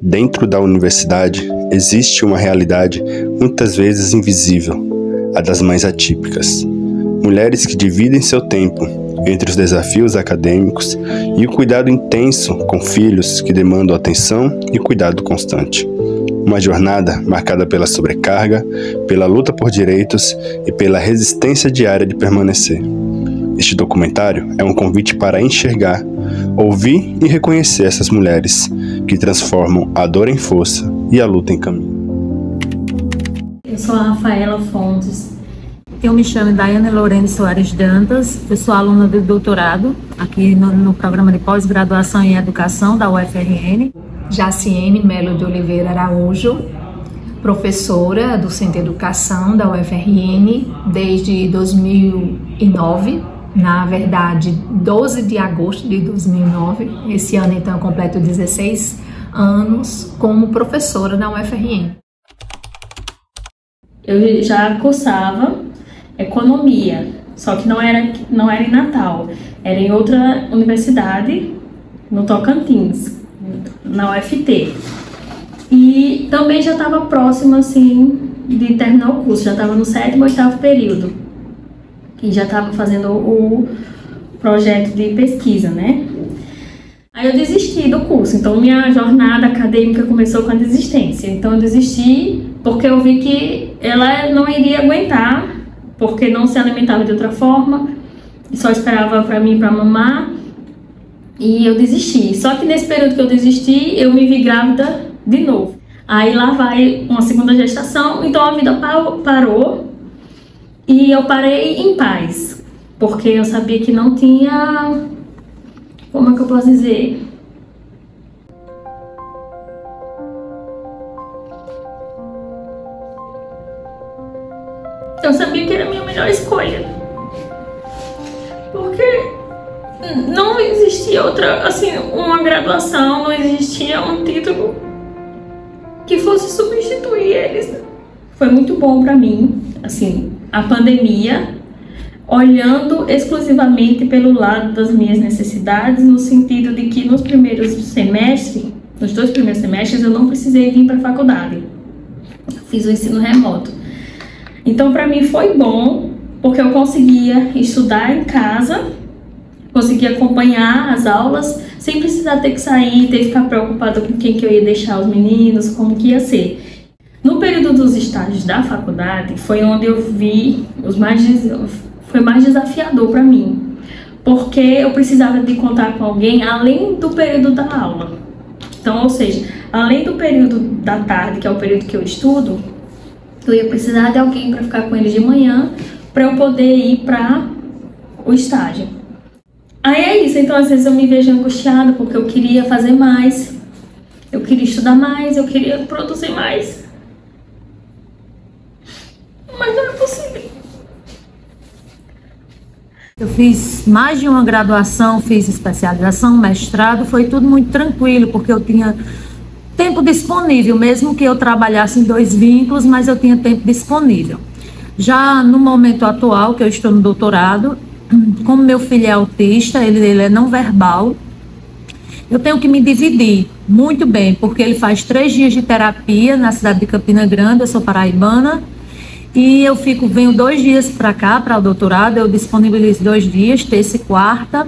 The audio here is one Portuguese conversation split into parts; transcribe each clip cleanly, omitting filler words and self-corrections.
Dentro da universidade, existe uma realidade muitas vezes invisível, a das mães atípicas. Mulheres que dividem seu tempo entre os desafios acadêmicos e o cuidado intenso com filhos que demandam atenção e cuidado constante. Uma jornada marcada pela sobrecarga, pela luta por direitos e pela resistência diária de permanecer. Este documentário é um convite para enxergar, ouvir e reconhecer essas mulheres que transformam a dor em força e a luta em caminho. Eu sou a Rafaela Fontes. Eu me chamo Daiane Lorene Soares Dantas. Eu sou aluna de doutorado aqui no programa de pós-graduação em educação da UFRN. Jaciene Melo de Oliveira Araújo, professora do Centro de Educação da UFRN desde 2009. Na verdade, 12 de agosto de 2009. Esse ano, então, eu completo 16 anos como professora na UFRN. Eu já cursava economia, só que não era em Natal, era em outra universidade, no Tocantins, na UFT. E também já estava próximo, assim, de terminar o curso, já estava no 7º e 8º período. E já estava fazendo o projeto de pesquisa, né? Aí eu desisti do curso, então minha jornada acadêmica começou com a desistência. Então eu desisti porque eu vi que ela não iria aguentar, porque não se alimentava de outra forma, só esperava para mim para mamar, e eu desisti. Só que nesse período que eu desisti, eu me vi grávida de novo. Aí lá vai uma segunda gestação, então a vida parou. E eu parei em paz, porque eu sabia que não tinha, como é que eu posso dizer? Eu sabia que era a minha melhor escolha, porque não existia outra, assim, uma graduação, não existia um título que fosse substituir eles. Foi muito bom para mim, assim, a pandemia, olhando exclusivamente pelo lado das minhas necessidades, no sentido de que nos primeiros semestres, nos 2 primeiros semestres, eu não precisei vir para a faculdade. Fiz o ensino remoto. Então, para mim foi bom, porque eu conseguia estudar em casa, conseguia acompanhar as aulas, sem precisar ter que sair, ter que ficar preocupada com quem que eu ia deixar os meninos, como que ia ser. No período dos estágios da faculdade, foi onde eu vi foi mais desafiador para mim, porque eu precisava de contar com alguém além do período da aula. Então, ou seja, além do período da tarde, que é o período que eu estudo, eu ia precisar de alguém para ficar com eles de manhã, para eu poder ir para o estágio. Aí é isso, então às vezes eu me vejo angustiada, porque eu queria fazer mais, eu queria estudar mais, eu queria produzir mais. Mas não é possível. Eu fiz mais de uma graduação, fiz especialização, mestrado, foi tudo muito tranquilo, porque eu tinha tempo disponível, mesmo que eu trabalhasse em 2 vínculos, mas eu tinha tempo disponível. Já no momento atual, que eu estou no doutorado, como meu filho é autista, ele é não verbal, eu tenho que me dividir muito bem, porque ele faz 3 dias de terapia na cidade de Campina Grande, eu sou paraibana, e eu venho 2 dias para cá, para o doutorado, eu disponibilizo 2 dias, terça e quarta,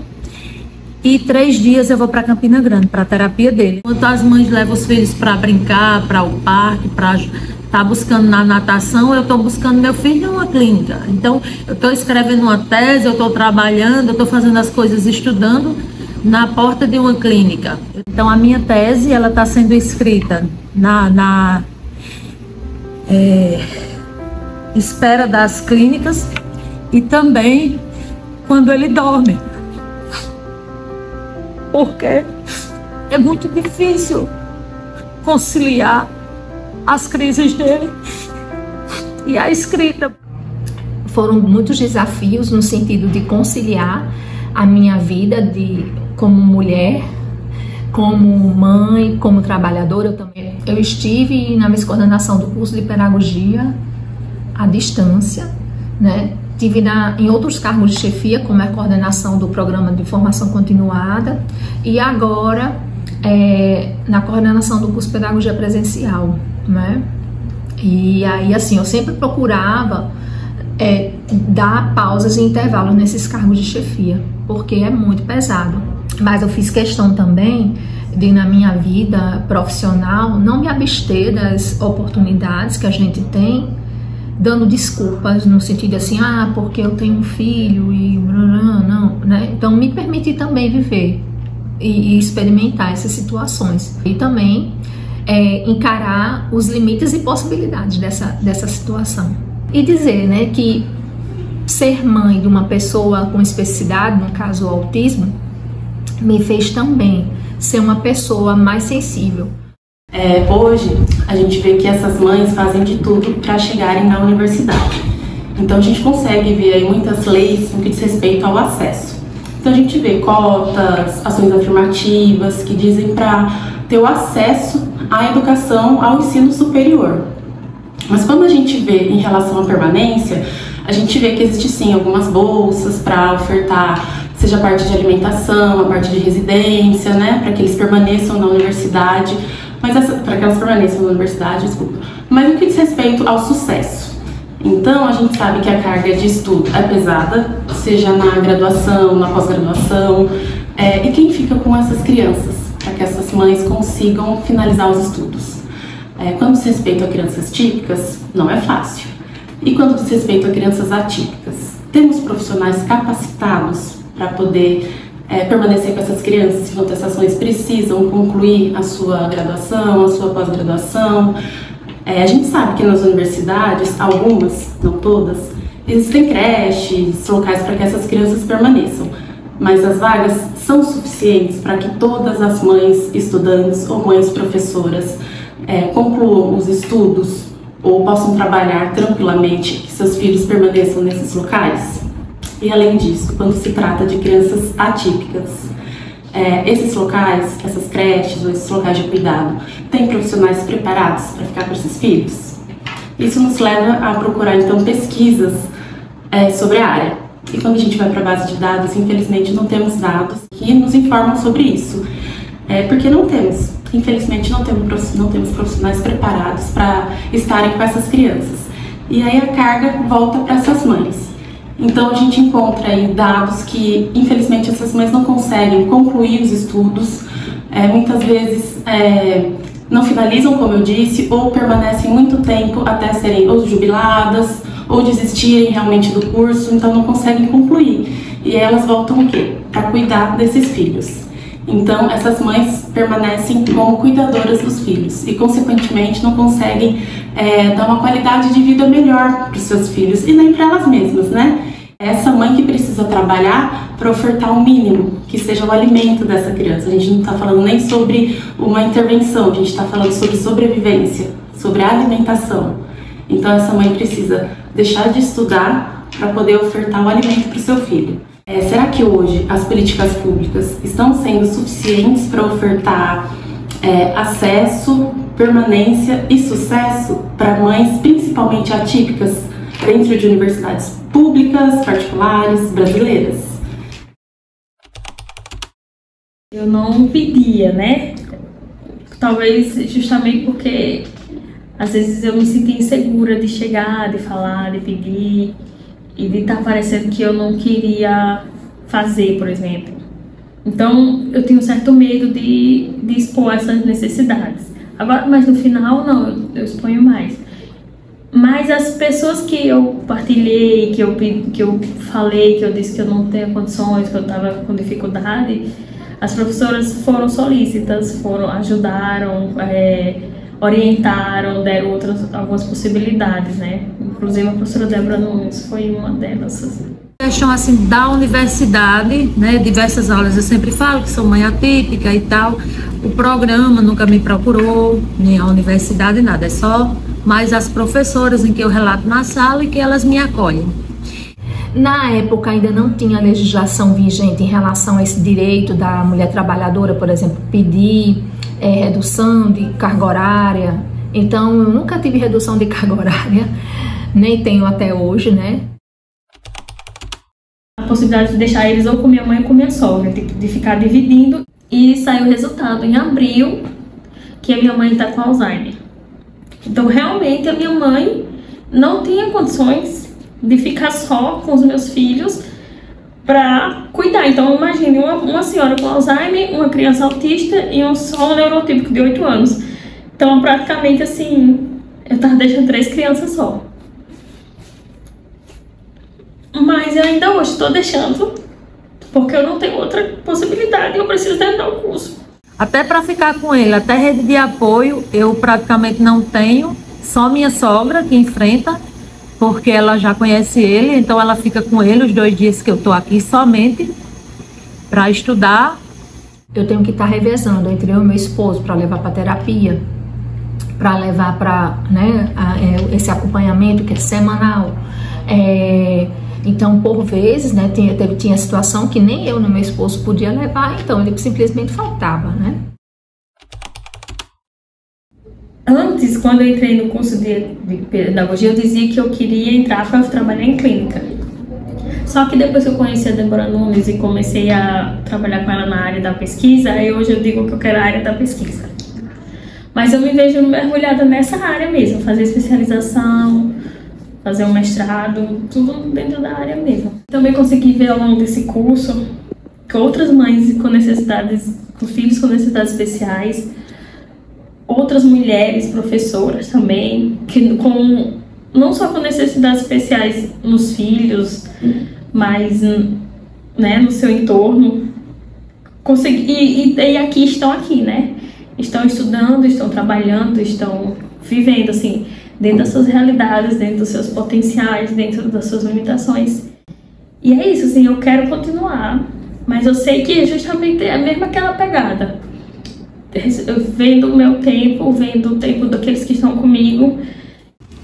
e 3 dias eu vou para Campina Grande, para a terapia dele. Enquanto as mães levam os filhos para brincar, para o parque, para estar buscando na natação, eu estou buscando meu filho em uma clínica. Então, eu estou escrevendo uma tese, eu estou trabalhando, eu estou fazendo as coisas, estudando na porta de uma clínica. Então, a minha tese, ela está sendo escrita na espera das clínicas e também quando ele dorme, porque é muito difícil conciliar as crises dele e a escrita. Foram muitos desafios no sentido de conciliar a minha vida como mulher, como mãe, como trabalhadora. Eu estive na vice-coordenação do curso de pedagogia à distância, né? Tive em outros cargos de chefia, como a coordenação do programa de formação continuada, e agora na coordenação do curso de Pedagogia Presencial, né? E aí, assim, eu sempre procurava dar pausas e intervalos nesses cargos de chefia, porque é muito pesado. Mas eu fiz questão também de, na minha vida profissional, não me abster das oportunidades que a gente tem, dando desculpas no sentido assim, porque eu tenho um filho e não, né? Então me permitir também viver e experimentar essas situações e também encarar os limites e possibilidades dessa situação. E dizer, né, que ser mãe de uma pessoa com especificidade, no caso o autismo, me fez também ser uma pessoa mais sensível. Hoje a gente vê que essas mães fazem de tudo para chegarem na universidade. Então a gente consegue ver aí muitas leis no que diz respeito ao acesso. Então a gente vê cotas, ações afirmativas que dizem para ter o acesso à educação, ao ensino superior. Mas quando a gente vê em relação à permanência, a gente vê que existe sim algumas bolsas para ofertar, seja a parte de alimentação, a parte de residência, né, para que eles permaneçam na universidade, para que elas permaneçam na universidade, mas no que diz respeito ao sucesso. Então, a gente sabe que a carga de estudo é pesada, seja na graduação, na pós-graduação, e quem fica com essas crianças, para que essas mães consigam finalizar os estudos. Quando diz respeito a crianças típicas, não é fácil. E quando diz respeito a crianças atípicas, temos profissionais capacitados para poder permanecer com essas crianças enquanto essas mães precisam concluir a sua graduação, a sua pós-graduação. A gente sabe que nas universidades, algumas, não todas, existem creches, locais para que essas crianças permaneçam, mas as vagas são suficientes para que todas as mães estudantes ou mães professoras concluam os estudos ou possam trabalhar tranquilamente, que seus filhos permaneçam nesses locais? E além disso, quando se trata de crianças atípicas, esses locais, essas creches ou esses locais de cuidado, têm profissionais preparados para ficar com esses filhos? Isso nos leva a procurar então pesquisas sobre a área. E quando a gente vai para a base de dados, infelizmente não temos dados que nos informam sobre isso. Porque não temos, infelizmente não temos profissionais preparados para estarem com essas crianças. E aí a carga volta para essas mães. Então a gente encontra aí dados que, infelizmente, essas mães não conseguem concluir os estudos, muitas vezes não finalizam, como eu disse, ou permanecem muito tempo até serem ou jubiladas, ou desistirem realmente do curso, então não conseguem concluir. E aí elas voltam o quê? Para cuidar desses filhos. Então essas mães permanecem como cuidadoras dos filhos e, consequentemente, não conseguem dar uma qualidade de vida melhor para os seus filhos e nem para elas mesmas, né? Essa mãe que precisa trabalhar para ofertar o mínimo, que seja o alimento dessa criança. A gente não está falando nem sobre uma intervenção, a gente está falando sobre sobrevivência, sobre alimentação. Então essa mãe precisa deixar de estudar para poder ofertar o alimento para o seu filho. Será que hoje as políticas públicas estão sendo suficientes para ofertar acesso, permanência e sucesso para mães, principalmente atípicas, dentro de universidades públicas, particulares, brasileiras? Eu não pedia, né? Talvez justamente porque às vezes eu me sentia insegura de chegar, de falar, de pedir e de estar parecendo que eu não queria fazer, por exemplo. Então eu tinha um certo medo de expor essas necessidades. Agora, mas no final não, eu exponho mais. Mas as pessoas que eu partilhei, que eu falei, que eu disse que eu não tinha condições, que eu estava com dificuldade, as professoras foram solícitas, ajudaram, orientaram, deram algumas possibilidades, né? Inclusive a professora Débora Nunes foi uma delas. A questão assim da universidade, né? Diversas aulas eu sempre falo que sou mãe atípica e tal. O programa nunca me procurou, nem a universidade, nada. É só mais as professoras em que eu relato na sala e que elas me acolhem. Na época ainda não tinha legislação vigente em relação a esse direito da mulher trabalhadora, por exemplo, pedir redução de carga horária. Então eu nunca tive redução de carga horária, nem tenho até hoje, né? A possibilidade de deixar eles ou com minha mãe ou com minha sogra, de ficar dividindo. e saiu o resultado em abril que a minha mãe está com Alzheimer. Então, realmente, a minha mãe não tinha condições de ficar só com os meus filhos para cuidar. Então, imagine uma senhora com Alzheimer, uma criança autista e só um neurotípico de 8 anos. Então, praticamente, assim, eu estava deixando 3 crianças só. Mas eu ainda hoje estou deixando, porque eu não tenho outra possibilidade e eu preciso terminar o curso. Até para ficar com ele, até rede de apoio, eu praticamente não tenho. Só minha sogra que enfrenta, porque ela já conhece ele, então ela fica com ele os 2 dias que eu estou aqui somente para estudar. Eu tenho que estar revezando entre eu e meu esposo para levar para terapia, para levar para, né, esse acompanhamento que é semanal. Então, por vezes, né, tinha situação que nem eu nem meu esposo podia levar, então ele simplesmente faltava, né? Antes, quando eu entrei no curso de pedagogia, eu dizia que eu queria entrar para trabalhar em clínica. Só que depois que eu conheci a Débora Nunes e comecei a trabalhar com ela na área da pesquisa, aí hoje eu digo que eu quero a área da pesquisa. Mas eu me vejo mergulhada nessa área mesmo, fazer especialização, fazer um mestrado, tudo dentro da área mesmo. Também consegui ver ao longo desse curso que outras mães com filhos com necessidades especiais, outras mulheres professoras também, não só com necessidades especiais nos filhos, mas, né, no seu entorno, e aqui estão aqui, né? Estão estudando, estão trabalhando, estão vivendo, assim, dentro das suas realidades, dentro dos seus potenciais, dentro das suas limitações. E é isso, assim, eu quero continuar, mas eu sei que justamente é mesmo aquela pegada. Vendo o meu tempo, vendo o tempo daqueles que estão comigo.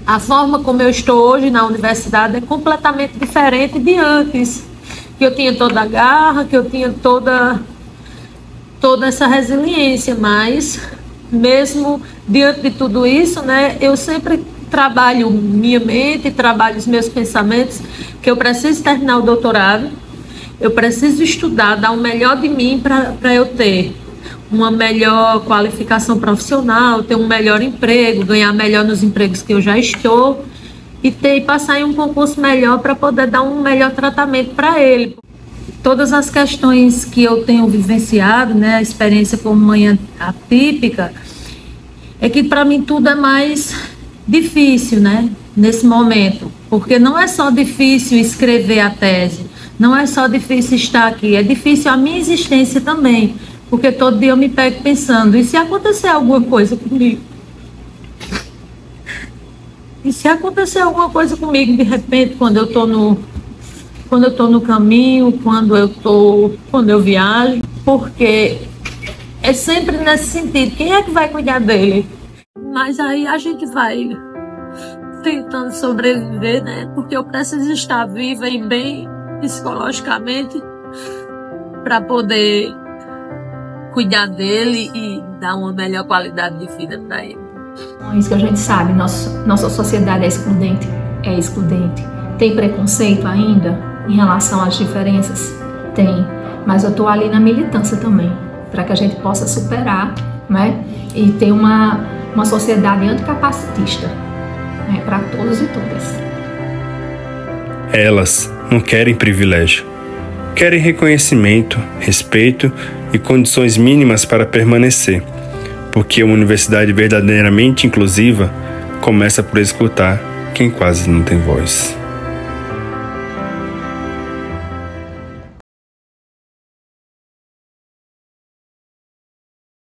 A forma como eu estou hoje na universidade é completamente diferente de antes. Que eu tinha toda a garra, que eu tinha toda essa resiliência, mas mesmo diante de tudo isso, né, eu sempre trabalho minha mente, trabalho os meus pensamentos, que eu preciso terminar o doutorado, eu preciso estudar, dar o melhor de mim para eu ter uma melhor qualificação profissional, ter um melhor emprego, ganhar melhor nos empregos que eu já estou e passar em um concurso melhor para poder dar um melhor tratamento para ele. Todas as questões que eu tenho vivenciado, né, a experiência como mãe atípica, é que para mim tudo é mais difícil, né, nesse momento, porque não é só difícil escrever a tese, não é só difícil estar aqui, é difícil a minha existência também. Porque todo dia eu me pego pensando, e se acontecer alguma coisa comigo? E se acontecer alguma coisa comigo de repente, quando eu tô no caminho, quando eu viajo? Porque é sempre nesse sentido, quem é que vai cuidar dele? Mas aí a gente vai tentando sobreviver, né? Porque eu preciso estar viva e bem psicologicamente para poder cuidar dele e dar uma melhor qualidade de vida para ele. Isso que a gente sabe, nossa sociedade é excludente. Tem preconceito ainda em relação às diferenças? Tem, mas eu estou ali na militância também, para que a gente possa superar, né? E ter uma sociedade anticapacitista, né? Para todos e todas. Elas não querem privilégio. Querem reconhecimento, respeito e condições mínimas para permanecer, porque uma universidade verdadeiramente inclusiva começa por escutar quem quase não tem voz.